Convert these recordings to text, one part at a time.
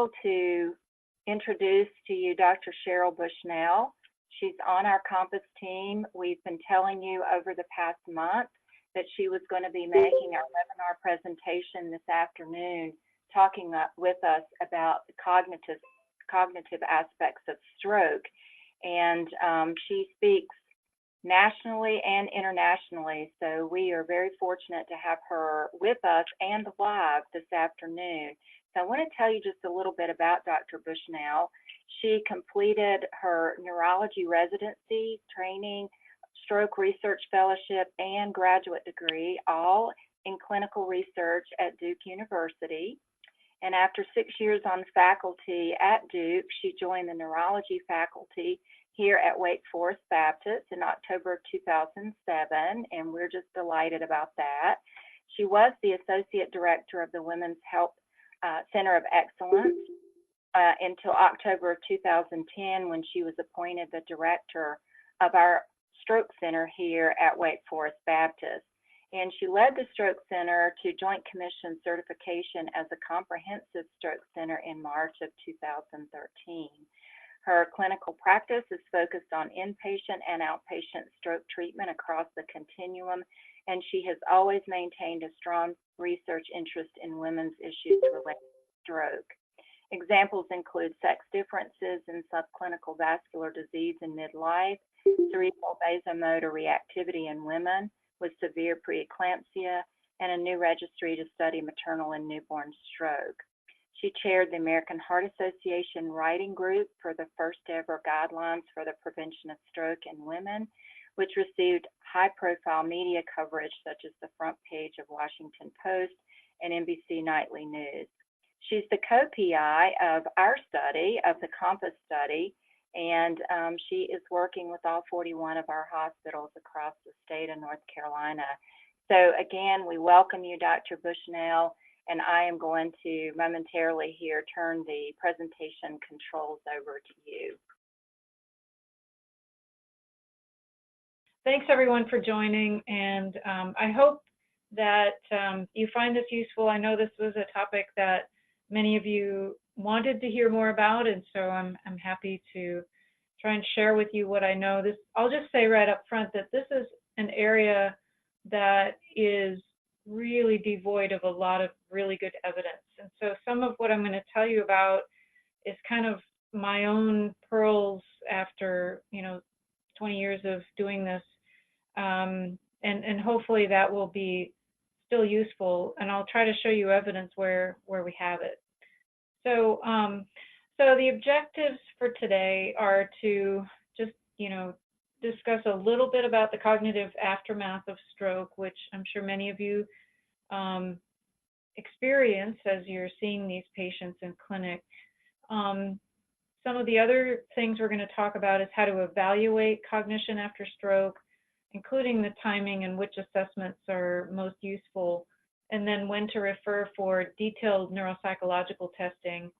thrilled to introduce to you Dr. Cheryl Bushnell. She's on our Compass team. We've been telling you over the past month that she was going to be making our webinar presentation this afternoon, talking with us about the cognitive aspects of stroke. And she speaks nationally and internationally, so we are very fortunate to have her with us and live this afternoon. So I want to tell you just a little bit about Dr. Bushnell. She completed her neurology residency, training, stroke research fellowship, and graduate degree, all in clinical research at Duke University. And after 6 years on faculty at Duke, she joined the neurology faculty here at Wake Forest Baptist in October of 2007, and we're just delighted about that. She was the Associate Director of the Women's Health Center of Excellence until October of 2010, when she was appointed the Director of our Stroke Center here at Wake Forest Baptist. And she led the Stroke Center to Joint Commission certification as a comprehensive stroke center in March of 2013. Her clinical practice is focused on inpatient and outpatient stroke treatment across the continuum, and she has always maintained a strong research interest in women's issues related to stroke. Examples include sex differences in subclinical vascular disease in midlife, cerebral vasomotor reactivity in women with severe preeclampsia, and a new registry to study maternal and newborn stroke. She chaired the American Heart Association Writing Group for the first ever guidelines for the prevention of stroke in women, which received high-profile media coverage such as the front page of Washington Post and NBC Nightly News. She's the co-PI of our study, of the Compass study, and she is working with all 41 of our hospitals across the state of North Carolina. So again, we welcome you, Dr. Bushnell, and I am going to momentarily here turn the presentation controls over to you. Thanks everyone for joining, and I hope that you find this useful. I know this was a topic that many of you wanted to hear more about, and so I'm happy to try and share with you what I know. I'll just say right up front that this is an area that is really devoid of a lot of really good evidence. And so some of what I'm going to tell you about is kind of my own pearls after 20 years of doing this, and hopefully that will be still useful, and I'll try to show you evidence where we have it. So the objectives for today are to just discuss a little bit about the cognitive aftermath of stroke, which I'm sure many of you experience as you're seeing these patients in clinic. Some of the other things we're going to talk about is how to evaluate cognition after stroke, including the timing and which assessments are most useful, and then when to refer for detailed neuropsychological testing.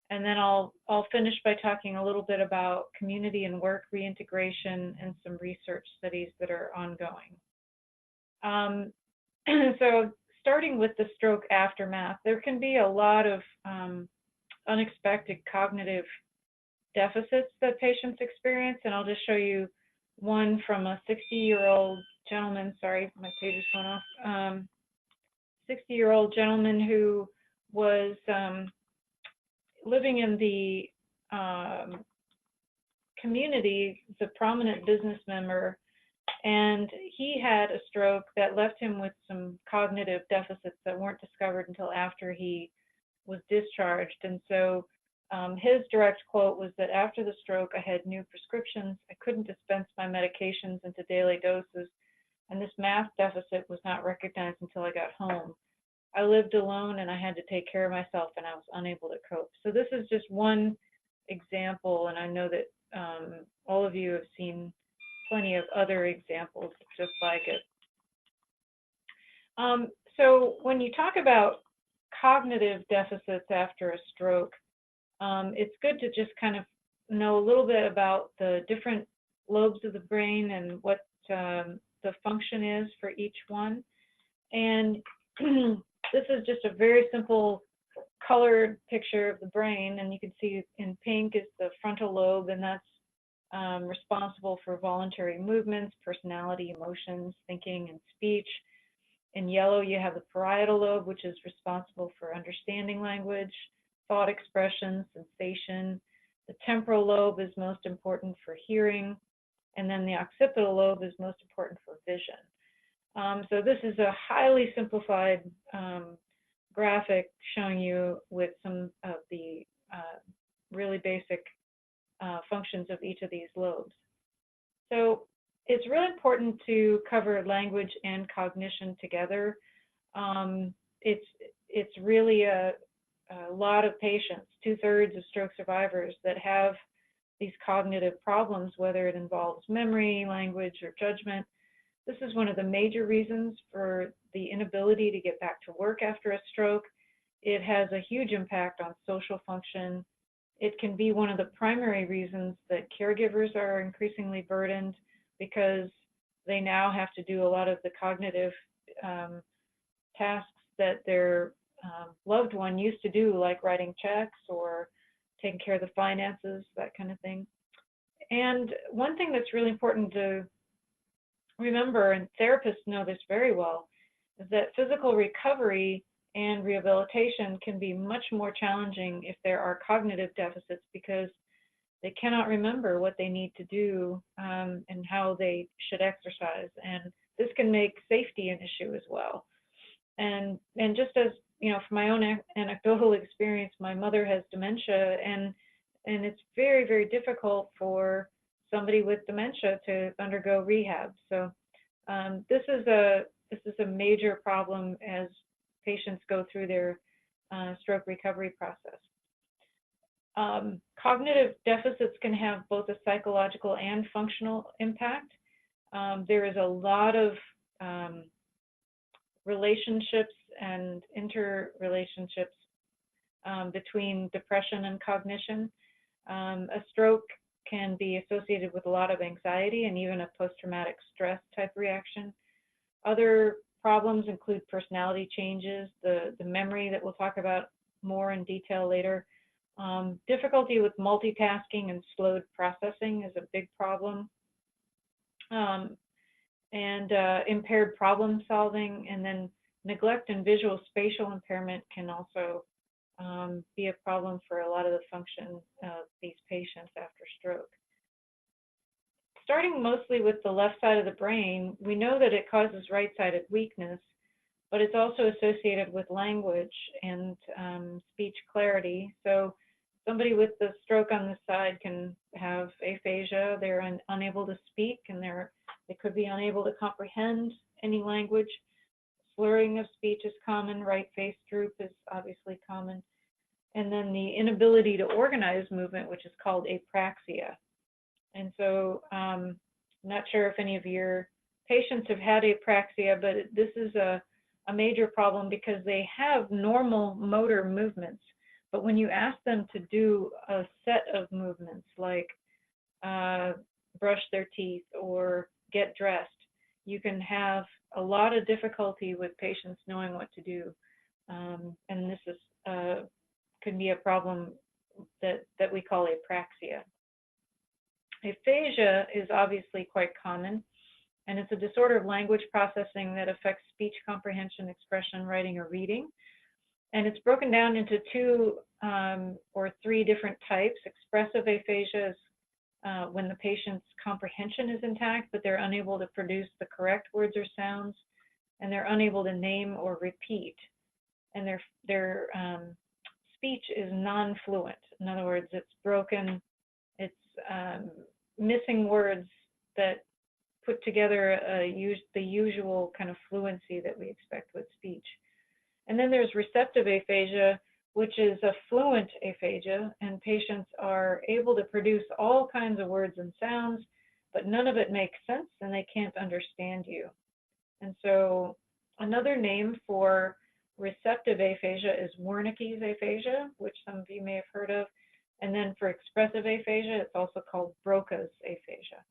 And then I'll finish by talking a little bit about community and work reintegration and some research studies that are ongoing. So starting with the stroke aftermath, there can be a lot of unexpected cognitive deficits that patients experience, and I'll just show you one from a 60-year-old gentleman. Sorry, my page is going off. 60-year-old gentleman who was living in the community, the prominent business member, and he had a stroke that left him with some cognitive deficits that weren't discovered until after he was discharged. And so his direct quote was that after the stroke, I had new prescriptions. I couldn't dispense my medications into daily doses, and this math deficit was not recognized until I got home. I lived alone and I had to take care of myself, and I was unable to cope. So this is just one example, and I know that all of you have seen plenty of other examples just like it. So when you talk about cognitive deficits after a stroke, it's good to just kind of know a little bit about the different lobes of the brain and what the function is for each one. And this is just a very simple colored picture of the brain, and you can see in pink is the frontal lobe, and that's responsible for voluntary movements, personality, emotions, thinking, and speech. In yellow, you have the parietal lobe, which is responsible for understanding language, thought expression, sensation. The temporal lobe is most important for hearing, and then the occipital lobe is most important for vision. So this is a highly simplified graphic showing you with some of the really basic functions of each of these lobes. So it's really important to cover language and cognition together. It's really a lot of patients, 2/3 of stroke survivors, that have these cognitive problems, whether it involves memory, language, or judgment. This is one of the major reasons for the inability to get back to work after a stroke. It has a huge impact on social function. It can be one of the primary reasons that caregivers are increasingly burdened, because they now have to do a lot of the cognitive tasks that their loved one used to do, like writing checks or taking care of the finances, that kind of thing. And one thing that's really important to remember, and therapists know this very well, is that physical recovery and rehabilitation can be much more challenging if there are cognitive deficits, because they cannot remember what they need to do and how they should exercise. And this can make safety an issue as well. And just as, you know, from my own anecdotal experience, my mother has dementia, and it's very, very difficult for somebody with dementia to undergo rehab. So this is a major problem as patients go through their stroke recovery process. Cognitive deficits can have both a psychological and functional impact. There is a lot of relationships and interrelationships between depression and cognition. A stroke can be associated with a lot of anxiety and even a post-traumatic stress type reaction. Other problems include personality changes, the memory that we'll talk about more in detail later. Difficulty with multitasking and slowed processing is a big problem. Impaired problem solving, and then neglect and visual spatial impairment can also be a problem for a lot of the function of these patients after stroke. Starting mostly with the left side of the brain, we know that it causes right-sided weakness, but it's also associated with language and speech clarity. So somebody with the stroke on this side can have aphasia. They're unable to speak, and they could be unable to comprehend any language. Slurring of speech is common. Right face droop is obviously common. And then the inability to organize movement, which is called apraxia. And so I'm not sure if any of your patients have had apraxia, but this is a major problem because they have normal motor movements. But when you ask them to do a set of movements like brush their teeth or get dressed, you can have a lot of difficulty with patients knowing what to do. And this is can be a problem that we call apraxia. Aphasia is obviously quite common, and it's a disorder of language processing that affects speech comprehension, expression, writing, or reading. And it's broken down into 2 or 3 different types. Expressive aphasia is when the patient's comprehension is intact, but they're unable to produce the correct words or sounds, and they're unable to name or repeat. And their speech is non-fluent. In other words, it's broken, it's missing words that put together the usual kind of fluency that we expect with speech. And then there's receptive aphasia, which is a fluent aphasia, and patients are able to produce all kinds of words and sounds, but none of it makes sense, and they can't understand you. And so another name for receptive aphasia is Wernicke's aphasia, which some of you may have heard of. And then for expressive aphasia, it's also called Broca's aphasia.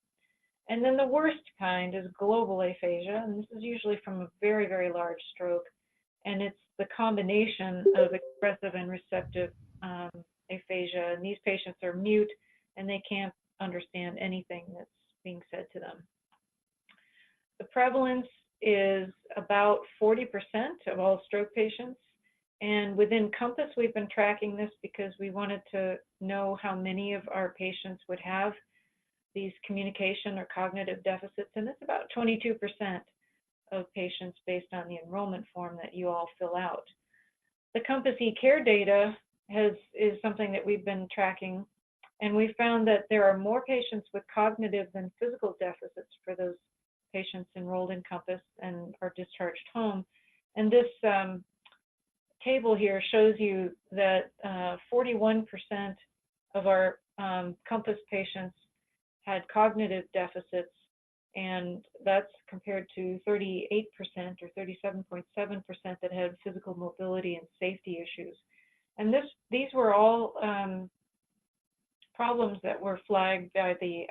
And then the worst kind is global aphasia, and this is usually from a very, very large stroke. and it's the combination of expressive and receptive aphasia. And these patients are mute, and they can't understand anything that's being said to them. The prevalence is about 40% of all stroke patients. And within COMPASS, we've been tracking this because we wanted to know how many of our patients would have these communication or cognitive deficits. And it's about 22% of patients based on the enrollment form that you all fill out. The COMPASS eCare data is something that we've been tracking. And we found that there are more patients with cognitive than physical deficits for those patients enrolled in COMPASS and are discharged home. And this table here shows you that 41% of our COMPASS patients had cognitive deficits, and that's compared to 38% or 37.7% that had physical mobility and safety issues. And these were all problems that were flagged by the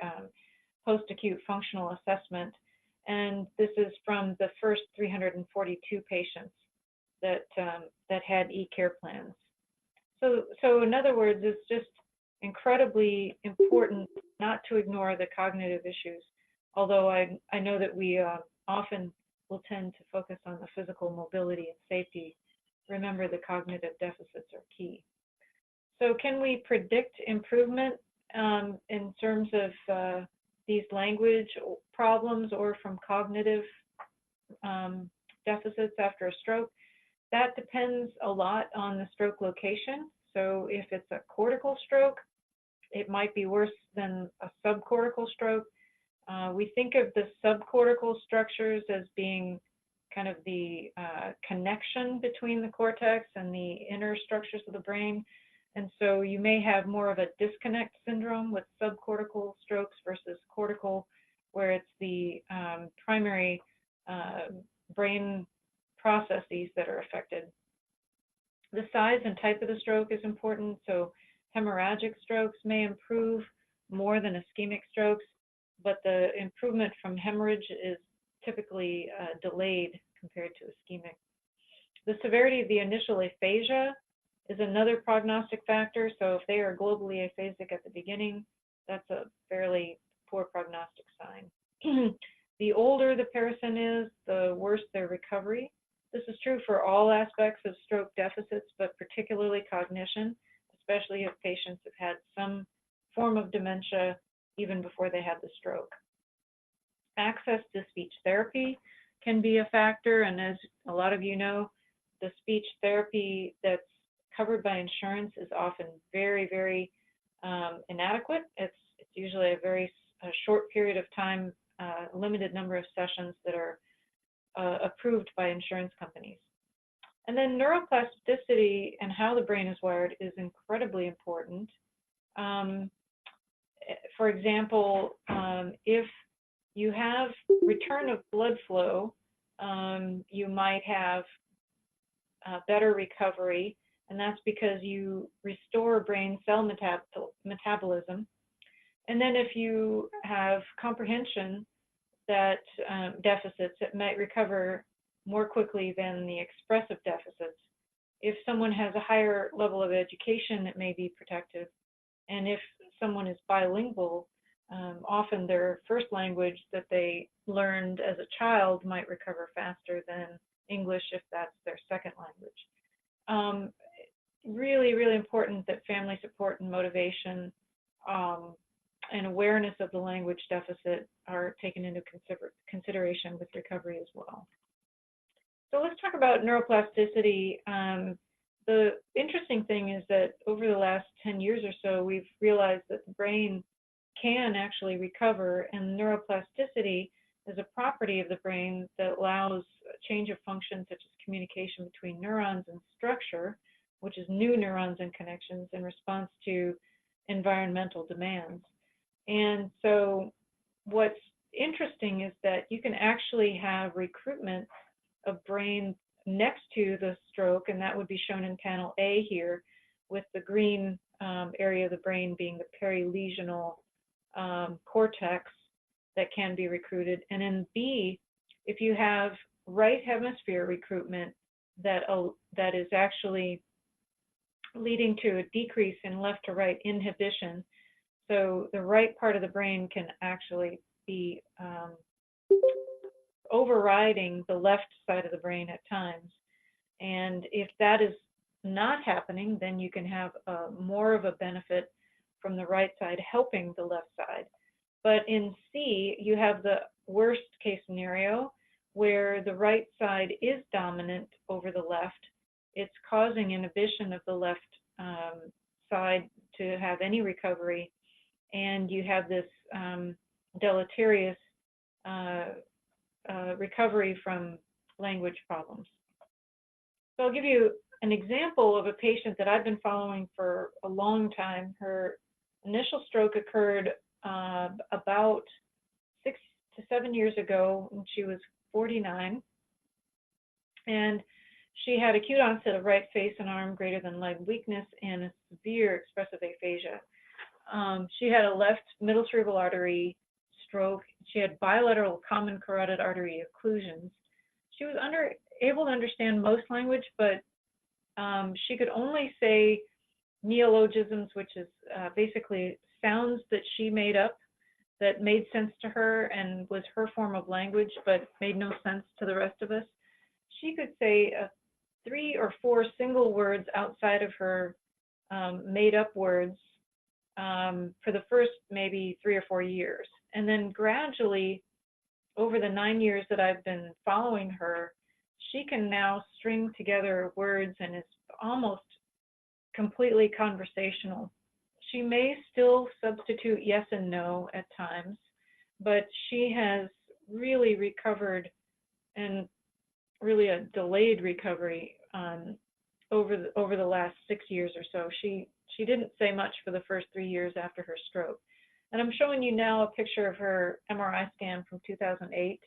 post-acute functional assessment, and this is from the first 342 patients that had eCare plans. So in other words, it's just incredibly important not to ignore the cognitive issues, although I know that we often will tend to focus on the physical mobility and safety. Remember, the cognitive deficits are key. So can we predict improvement in terms of these language problems or from cognitive deficits after a stroke? That depends a lot on the stroke location. So if it's a cortical stroke, it might be worse than a subcortical stroke. We think of the subcortical structures as being kind of the connection between the cortex and the inner structures of the brain. And so you may have more of a disconnect syndrome with subcortical strokes versus cortical, where it's the primary brain processes that are affected. The size and type of the stroke is important. So hemorrhagic strokes may improve more than ischemic strokes, but the improvement from hemorrhage is typically delayed compared to ischemic. The severity of the initial aphasia is another prognostic factor. So if they are globally aphasic at the beginning, that's a fairly poor prognostic sign. The older the person is, the worse their recovery. This is true for all aspects of stroke deficits, but particularly cognition, especially if patients have had some form of dementia even before they had the stroke. Access to speech therapy can be a factor, and as a lot of you know, the speech therapy that's covered by insurance is often very, very inadequate. It's usually a short period of time, limited number of sessions that are approved by insurance companies. And then neuroplasticity and how the brain is wired is incredibly important. For example, if you have return of blood flow, you might have better recovery, and that's because you restore brain cell metabolism. And then if you have comprehension that deficits, it might recover more quickly than the expressive deficits. If someone has a higher level of education, it may be protective. And if someone is bilingual, often their first language that they learned as a child might recover faster than English if that's their second language. Really, really important that family support and motivation and awareness of the language deficit are taken into consideration with recovery as well. So let's talk about neuroplasticity. The interesting thing is that over the last 10 years or so, we've realized that the brain can actually recover, and neuroplasticity is a property of the brain that allows change of function such as communication between neurons and structure, which is new neurons and connections in response to environmental demands. And so what's interesting is that you can actually have recruitment of brain next to the stroke, and that would be shown in panel A here, with the green area of the brain being the perilesional cortex that can be recruited. And in B, if you have right hemisphere recruitment, that is actually leading to a decrease in left to right inhibition. So the right part of the brain can actually be overriding the left side of the brain at times. And if that is not happening, then you can have more of a benefit from the right side helping the left side. But in C, you have the worst case scenario where the right side is dominant over the left. It's causing inhibition of the left side to have any recovery, and you have this deleterious recovery from language problems. So I'll give you an example of a patient that I've been following for a long time. Her initial stroke occurred about 6 to 7 years ago when she was 49. And she had acute onset of right face and arm greater than leg weakness and a severe expressive aphasia. She had a left middle cerebral artery stroke. She had bilateral common carotid artery occlusions. She was able to understand most language, but she could only say neologisms, which is basically sounds that she made up that made sense to her and was her form of language, but made no sense to the rest of us. She could say 3 or 4 single words outside of her made-up words for the first maybe 3 or 4 years. And then gradually, over the 9 years that I've been following her, she can now string together words and is almost completely conversational. She may still substitute yes and no at times, but she has really recovered, and really a delayed recovery over the last 6 years or so. She didn't say much for the first 3 years after her stroke. And I'm showing you now a picture of her MRI scan from 2008.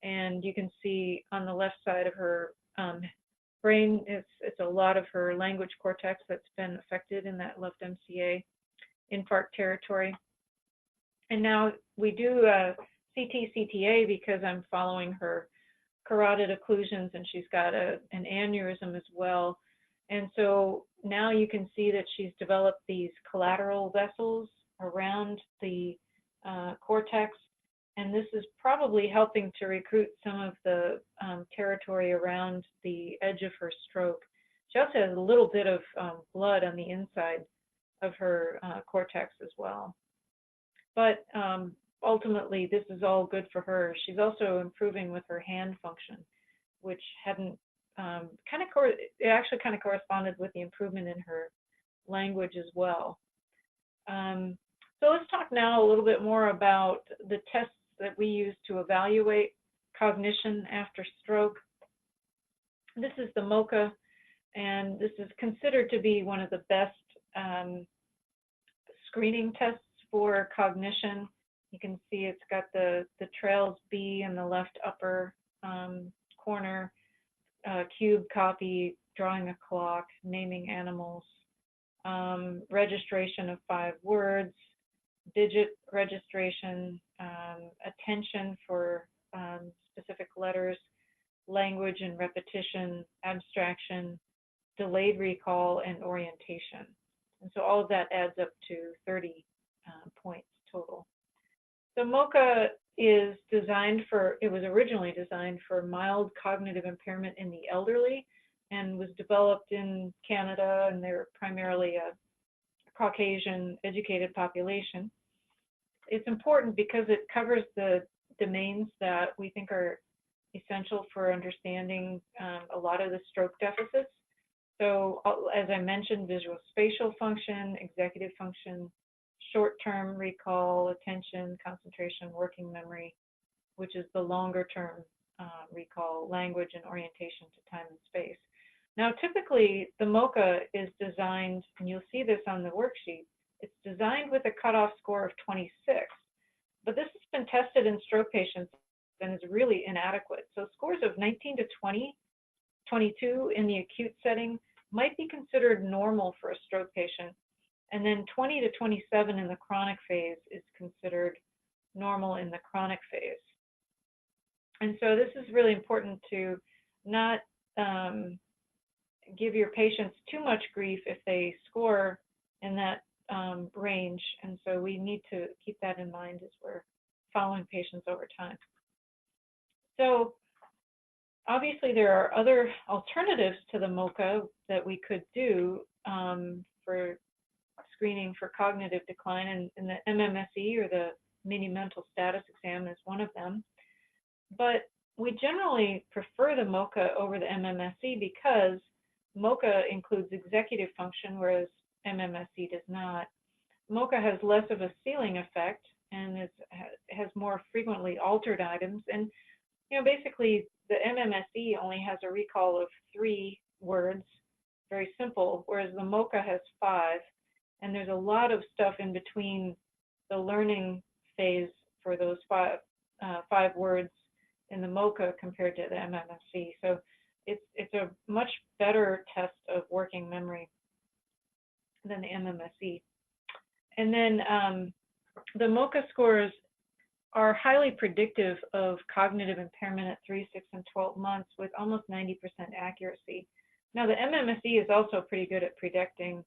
And you can see on the left side of her brain, it's a lot of her language cortex that's been affected in that left MCA infarct territory. And now we do CT-CTA because I'm following her carotid occlusions, and she's got an aneurysm as well. And so now you can see that she's developed these collateral vessels around the cortex, and this is probably helping to recruit some of the territory around the edge of her stroke. She also has a little bit of blood on the inside of her cortex as well. But ultimately, this is all good for her. She's also improving with her hand function, which hadn't it actually kind of corresponded with the improvement in her language as well. So let's talk now a little bit more about the tests that we use to evaluate cognition after stroke. This is the MoCA, and this is considered to be one of the best screening tests for cognition. You can see it's got the TRAILS B in the left upper corner, cube copy, drawing a clock, naming animals, registration of 5 words, digit registration, attention for specific letters, language and repetition, abstraction, delayed recall, and orientation. And so all of that adds up to 30 points total. So MoCA is designed for, it was originally designed for mild cognitive impairment in the elderly and was developed in Canada, and they're primarily a Caucasian educated population. It's important because it covers the domains that we think are essential for understanding a lot of the stroke deficits. So as I mentioned, visual spatial function, executive function, short-term recall, attention, concentration, working memory, which is the longer-term recall, language and orientation to time and space. Now, typically, the MoCA is designed, and you'll see this on the worksheet, it's designed with a cutoff score of 26, but this has been tested in stroke patients and is really inadequate. So scores of 19 to 20, 22 in the acute setting might be considered normal for a stroke patient, and then 20 to 27 in the chronic phase is considered normal in the chronic phase. And so this is really important to not give your patients too much grief if they score in that range. And so we need to keep that in mind as we're following patients over time. So obviously there are other alternatives to the MoCA that we could do for screening for cognitive decline, and the MMSE, or the mini mental status exam, is one of them. But we generally prefer the MoCA over the MMSE because MoCA includes executive function, whereas MMSE does not. MoCA has less of a ceiling effect and has more frequently altered items. And basically the MMSE only has a recall of 3 words, very simple, whereas the MoCA has 5. And there's a lot of stuff in between the learning phase for those 5 words in the MoCA compared to the MMSE. So it's a much better test of working memory than the MMSE. And then the MoCA scores are highly predictive of cognitive impairment at 3, 6, and 12 months with almost 90% accuracy. Now, the MMSE is also pretty good at predicting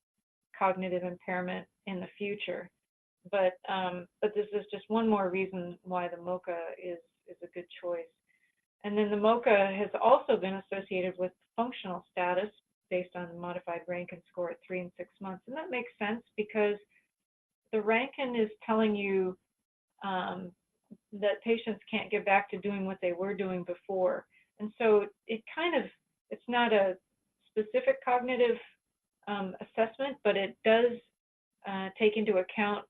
cognitive impairment in the future, but this is just one more reason why the MoCA is a good choice. And then the MoCA has also been associated with functional status based on the modified Rankin score at 3 and 6 months, and that makes sense because the Rankin is telling you that patients can't get back to doing what they were doing before, and so it's not a specific cognitive assessment, but it does take into account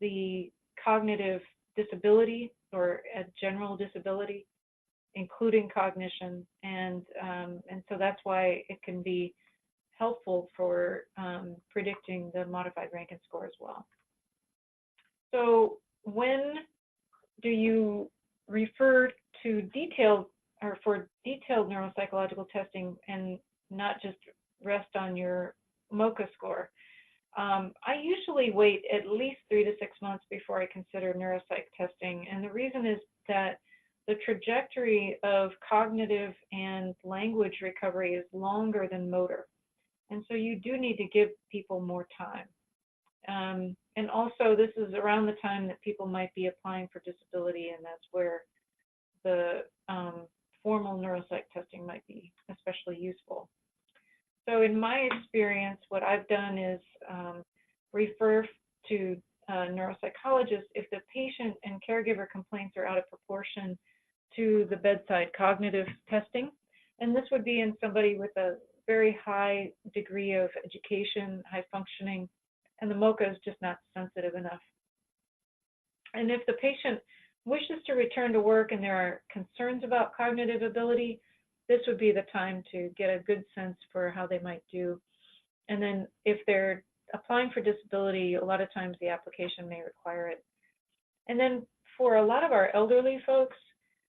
the cognitive disability, or a general disability, including cognition, and so that's why it can be helpful for predicting the modified Rankin score as well. So when do you refer to detailed neuropsychological testing and not just rest on your MoCA score? I usually wait at least 3 to 6 months before I consider neuropsych testing, and the reason is that the trajectory of cognitive and language recovery is longer than motor, and so you do need to give people more time. And also, this is around the time that people might be applying for disability, and that's where the formal neuropsych testing might be especially useful. So in my experience, what I've done is refer to neuropsychologists if the patient and caregiver complaints are out of proportion to the bedside cognitive testing. And this would be in somebody with a very high degree of education, high functioning, and the MoCA is just not sensitive enough. And if the patient wishes to return to work and there are concerns about cognitive ability, this would be the time to get a good sense for how they might do. And then if they're applying for disability, a lot of times the application may require it. And then for a lot of our elderly folks,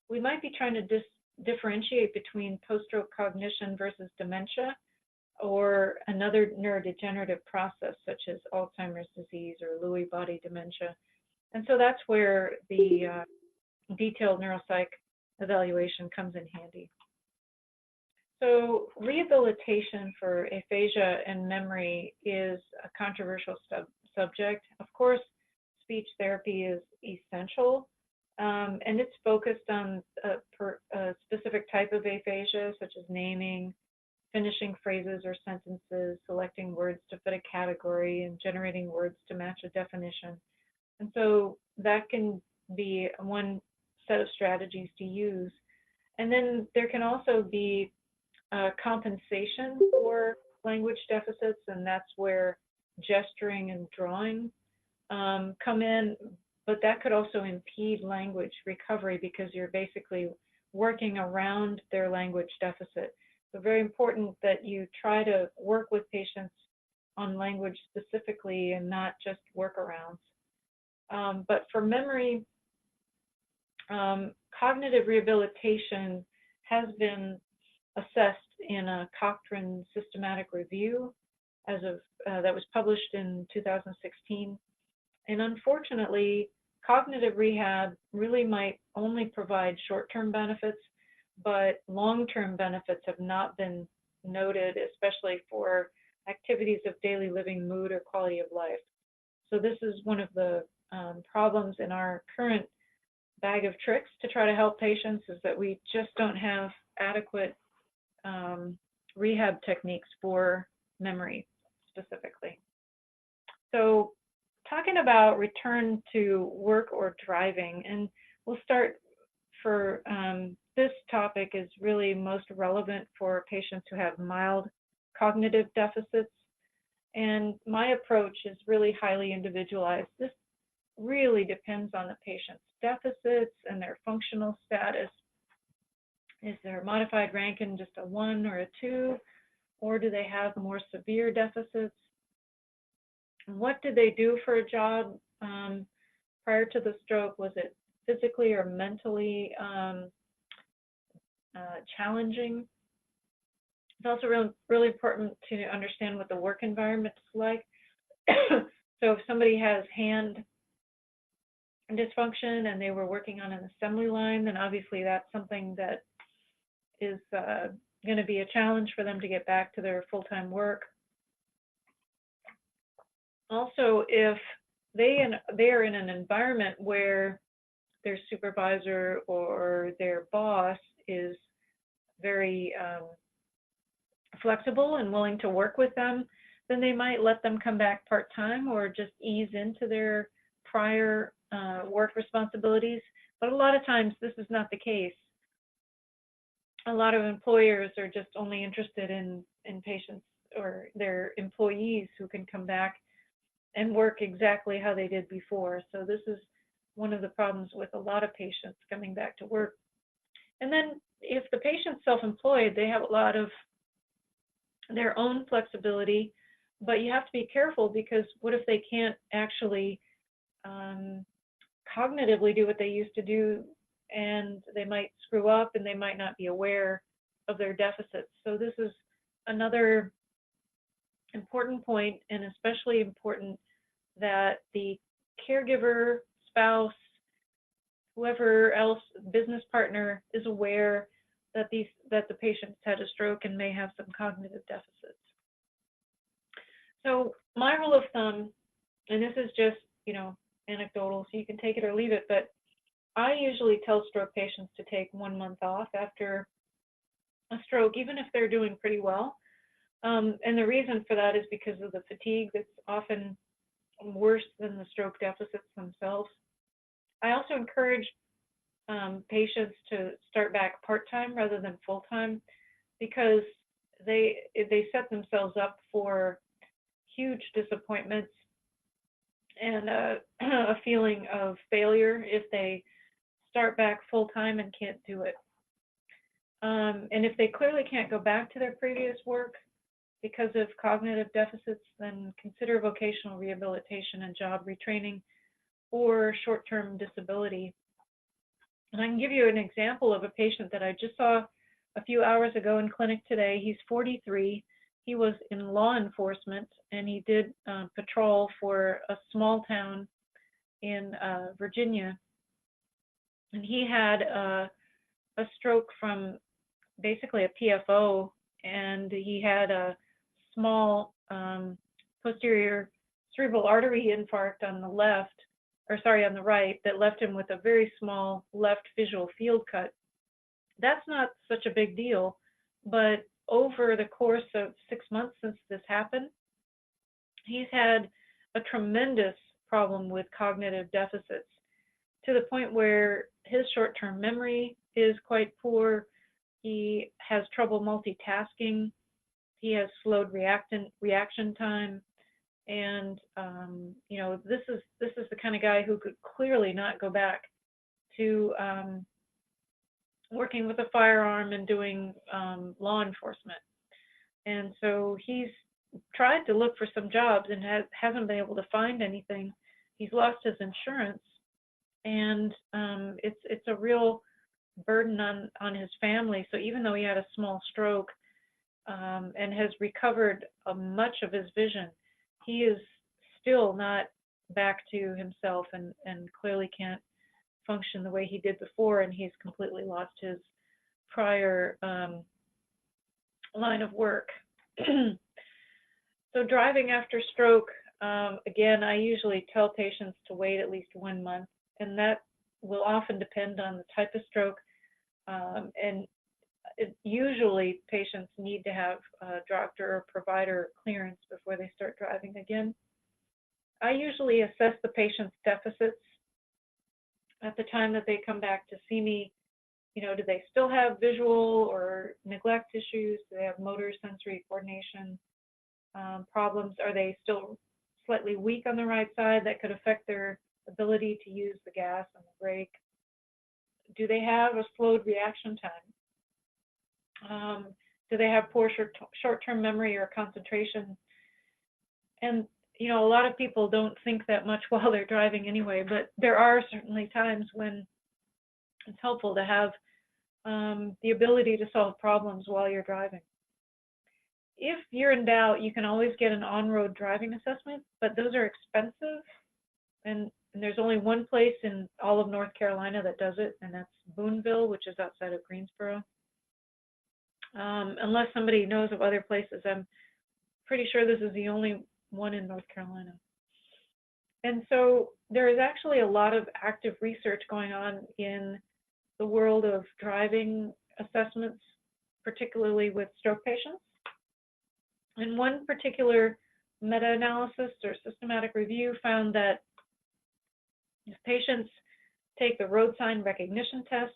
we might be trying to differentiate between post-stroke cognition versus dementia, or another neurodegenerative process such as Alzheimer's disease or Lewy body dementia. And so that's where the detailed neuropsych evaluation comes in handy. So rehabilitation for aphasia and memory is a controversial subject. Of course, speech therapy is essential, and it's focused on a specific type of aphasia, such as naming, finishing phrases or sentences, selecting words to fit a category, and generating words to match a definition. And so that can be one set of strategies to use. And then there can also be compensation for language deficits, and that's where gesturing and drawing come in, but that could also impede language recovery because you're basically working around their language deficit. So very important that you try to work with patients on language specifically and not just workarounds. But for memory, cognitive rehabilitation has been assessed in a Cochrane systematic review as of that was published in 2016. And unfortunately, cognitive rehab really might only provide short-term benefits, but long-term benefits have not been noted, especially for activities of daily living, mood, or quality of life. So this is one of the problems in our current bag of tricks to try to help patients, is that we just don't have adequate rehab techniques for memory specifically. So talking about return to work or driving, and we'll start for this topic is really most relevant for patients who have mild cognitive deficits. And my approach is really highly individualized. This really depends on the patient's deficits and their functional status. Is their modified Rankin just a 1 or a 2, or do they have more severe deficits? What did they do for a job prior to the stroke? Was it physically or mentally challenging? It's also really important to understand what the work environment is like. So if somebody has hand dysfunction and they were working on an assembly line, then obviously that's something that is going to be a challenge for them to get back to their full-time work. Also, if they are in an environment where their supervisor or their boss is very flexible and willing to work with them, then they might let them come back part-time or just ease into their prior work responsibilities. But a lot of times this is not the case. A lot of employers are just only interested in patients or their employees who can come back and work exactly how they did before. So this is one of the problems with a lot of patients coming back to work. And then if the patient's self-employed, they have a lot of their own flexibility, but you have to be careful, because what if they can't actually cognitively do what they used to do, and they might screw up and they might not be aware of their deficits. So this is another important point, and especially important that the caregiver, spouse, whoever else, business partner, is aware that the patient's had a stroke and may have some cognitive deficits. So my rule of thumb, and this is just, anecdotal, so you can take it or leave it, but I usually tell stroke patients to take 1 month off after a stroke, even if they're doing pretty well. And the reason for that is because of the fatigue that's often worse than the stroke deficits themselves. I also encourage patients to start back part-time rather than full-time, because they set themselves up for huge disappointments and a feeling of failure if they start back full-time and can't do it. And if they clearly can't go back to their previous work because of cognitive deficits, then consider vocational rehabilitation and job retraining or short-term disability. And I can give you an example of a patient that I just saw a few hours ago in clinic today. He's 43. He was in law enforcement, and he did patrol for a small town in Virginia. And he had a stroke from basically a PFO, and he had a small posterior cerebral artery infarct on the on the right, that left him with a very small left visual field cut. That's not such a big deal, but over the course of 6 months since this happened, he's had a tremendous problem with cognitive deficits, to the point where his short-term memory is quite poor. He has trouble multitasking. He has slowed reaction time. And this is the kind of guy who could clearly not go back to working with a firearm and doing law enforcement. And so he's tried to look for some jobs and hasn't been able to find anything. He's lost his insurance, and it's a real burden on his family. So even though he had a small stroke and has recovered much of his vision, he is still not back to himself, and clearly can't function the way he did before, and he's completely lost his prior line of work. So driving after stroke, again, I usually tell patients to wait at least 1 month, and that will often depend on the type of stroke. And usually patients need to have a doctor or provider clearance before they start driving again. I usually assess the patient's deficits at the time that they come back to see me. You know, do they still have visual or neglect issues? Do they have motor, sensory, coordination problems? Are they still slightly weak on the right side that could affect their ability to use the gas and the brake? Do they have a slowed reaction time? Do they have poor short-term memory or concentration? And, you know, a lot of people don't think that much while they're driving anyway, but there are certainly times when it's helpful to have the ability to solve problems while you're driving. If you're in doubt, you can always get an on-road driving assessment, but those are expensive, and there's only one place in all of North Carolina that does it, and that's Boonville, which is outside of Greensboro. Unless somebody knows of other places, I'm pretty sure this is the only one in North Carolina. And so there is actually a lot of active research going on in the world of driving assessments, particularly with stroke patients. And one particular meta-analysis or systematic review found that if patients take the road sign recognition test,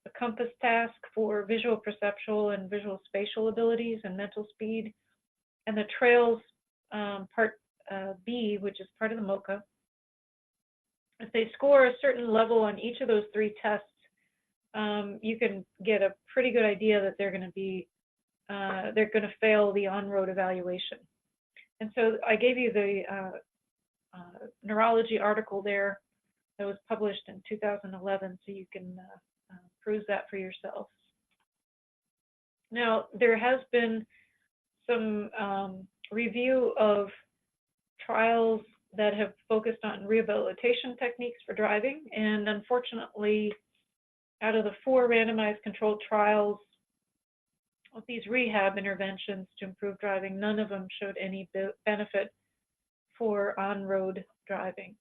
the COMPASS task for visual perceptual and visual spatial abilities and mental speed, and the TRAILS part B, which is part of the MOCA, if they score a certain level on each of those 3 tests, you can get a pretty good idea that they're going to fail the on-road evaluation. And so I gave you the neurology article there that was published in 2011, so you can peruse that for yourself. Now, there has been some review of trials that have focused on rehabilitation techniques for driving, and unfortunately, out of the 4 randomized controlled trials of these rehab interventions to improve driving, none of them showed any benefit for on-road driving.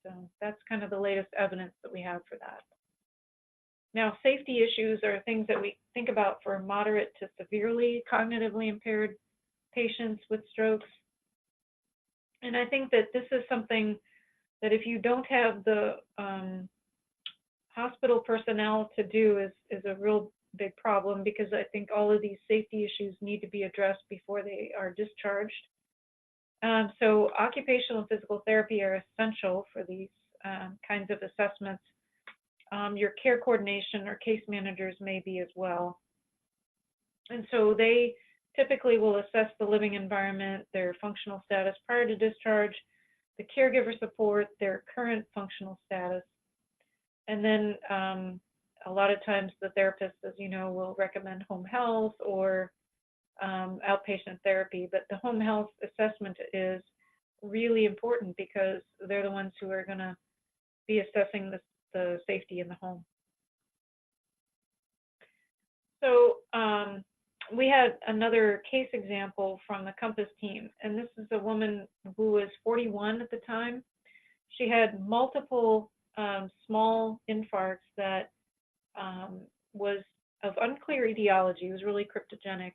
So that's kind of the latest evidence that we have for that. Now, safety issues are things that we think about for moderate to severely cognitively impaired patients with strokes. And I think that this is something that if you don't have the hospital personnel to do is a real big problem, because I think all of these safety issues need to be addressed before they are discharged. So occupational and physical therapy are essential for these kinds of assessments. Your care coordination or case managers may be as well. And so they typically will assess the living environment, their functional status prior to discharge, the caregiver support, their current functional status. And then a lot of times the therapist, as you know, will recommend home health or outpatient therapy. But the home health assessment is really important because they're the ones who are going to be assessing the safety in the home. So we had another case example from the COMPASS team, and this is a woman who was 41 at the time. She had multiple small infarcts that was of unclear etiology. It was really cryptogenic.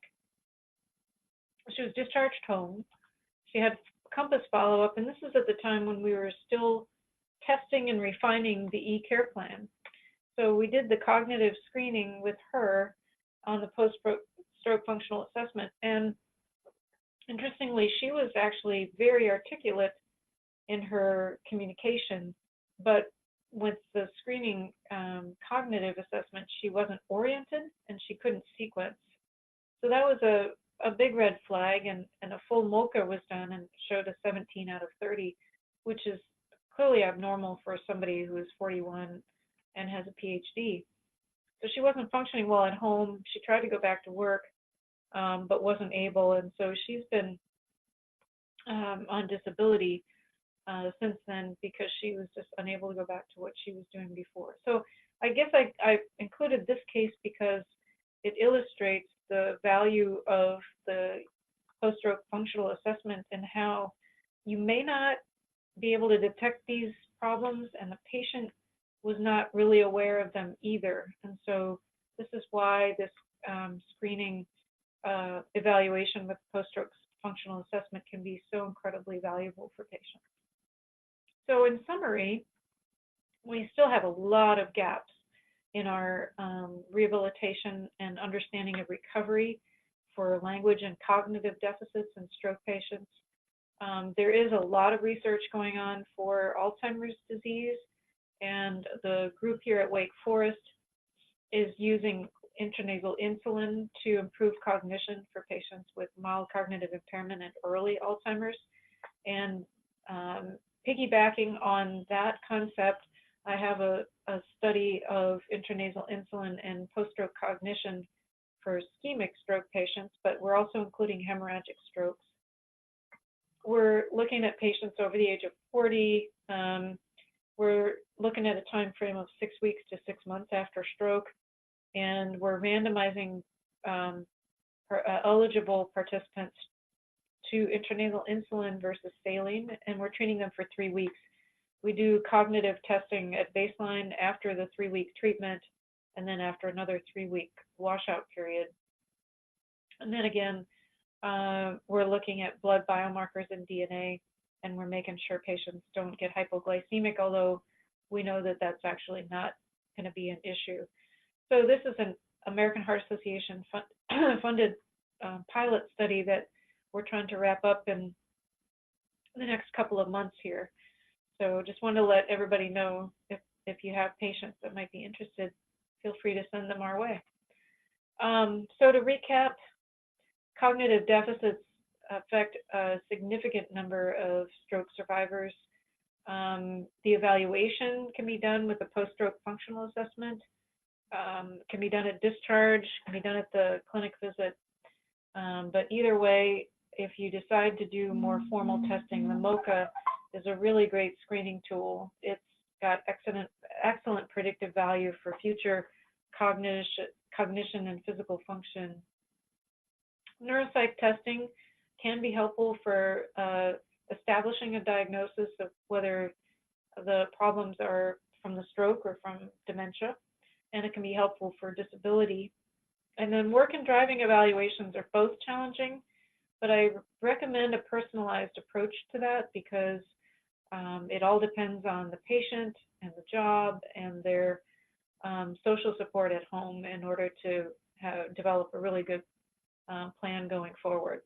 She was discharged home. She had COMPASS follow-up, and this was at the time when we were still testing and refining the e-care plan. So we did the cognitive screening with her on the post-stroke functional assessment, and interestingly, she was actually very articulate in her communication, but with the screening cognitive assessment, she wasn't oriented and she couldn't sequence. So that was a big red flag, and a full MOCA was done and showed a 17 out of 30, which is clearly abnormal for somebody who is 41 and has a PhD. So she wasn't functioning well at home. She tried to go back to work, but wasn't able, and so she's been on disability since then because she was just unable to go back to what she was doing before. So I guess I included this case because it illustrates the value of the post-stroke functional assessment and how you may not be able to detect these problems, and the patient was not really aware of them either. And so this is why this screening evaluation with post-stroke functional assessment can be so incredibly valuable for patients. So in summary, we still have a lot of gaps in our rehabilitation and understanding of recovery for language and cognitive deficits in stroke patients. There is a lot of research going on for Alzheimer's disease, and the group here at Wake Forest is using intranasal insulin to improve cognition for patients with mild cognitive impairment and early Alzheimer's. And piggybacking on that concept, I have a study of intranasal insulin and post-stroke cognition for ischemic stroke patients, but we're also including hemorrhagic strokes. We're looking at patients over the age of 40. We're looking at a time frame of 6 weeks to 6 months after stroke, and we're randomizing eligible participants to intranasal insulin versus saline, and we're treating them for 3 weeks. We do cognitive testing at baseline, after the 3-week treatment, and then after another 3-week washout period. And then again, we're looking at blood biomarkers and DNA, and we're making sure patients don't get hypoglycemic, although we know that that's actually not going to be an issue. So this is an American Heart Association funded pilot study that we're trying to wrap up in the next couple of months here. So just want to let everybody know, if you have patients that might be interested, feel free to send them our way. So to recap, cognitive deficits affect a significant number of stroke survivors. The evaluation can be done with a post-stroke functional assessment, can be done at discharge, can be done at the clinic visit. But either way, if you decide to do more formal testing, the MoCA is a really great screening tool. It's got excellent predictive value for future cognition and physical function. Neuropsych testing can be helpful for establishing a diagnosis of whether the problems are from the stroke or from dementia, and it can be helpful for disability. And then work and driving evaluations are both challenging, but I recommend a personalized approach to that, because it all depends on the patient and the job and their social support at home in order to develop a really good plan going forward.